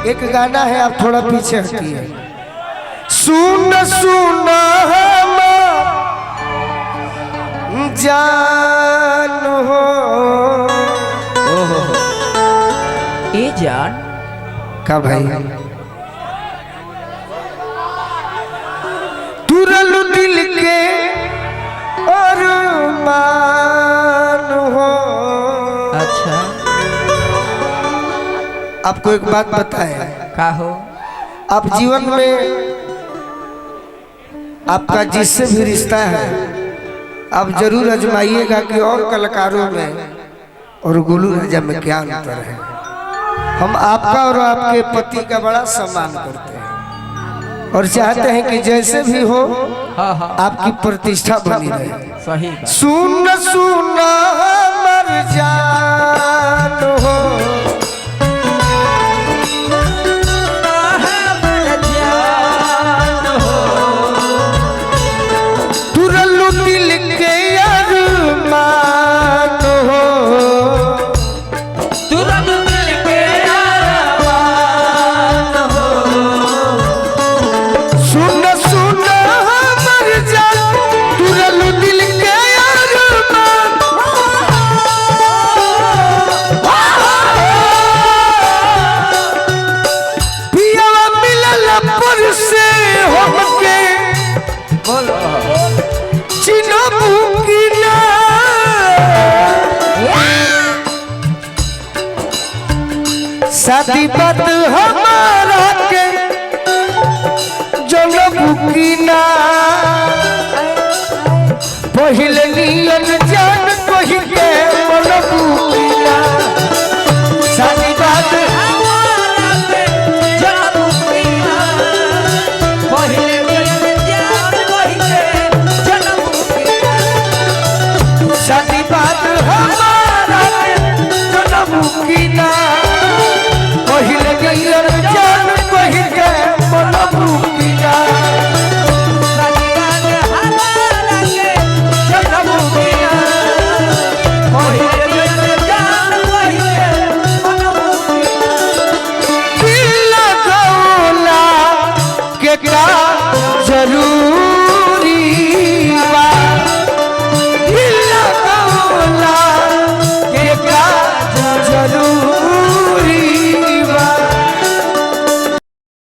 एक गाना है, आप थोड़ा पीछे हटिए। सुन सुन हम जान हो, ए जान का भाई तुरलू दिल के और मान हो। अच्छा आपको एक बात बताए, का हो? आप जीवन में आपका जिससे भी रिश्ता है आप जरूर आजमाइएगा कि और कलाकारों में और गोलू राजा में क्या अंतर है। हम आपका और आपके पति का बड़ा सम्मान करते हैं और चाहते हैं कि जैसे भी हो हाँ हाँ आपकी प्रतिष्ठा बनी रहे। सही बात। सुन सुन मर जान हो, तुरलू दिल के अरमान हो, तुरंत मिल के आराम हो। सुन सुन मर जान, तुरलू दिल के अरमान। पियावा मिलल पर से हमके बोलो चिनबू की ना, शादी बात हमारा के जनबू की ना, पहले नियन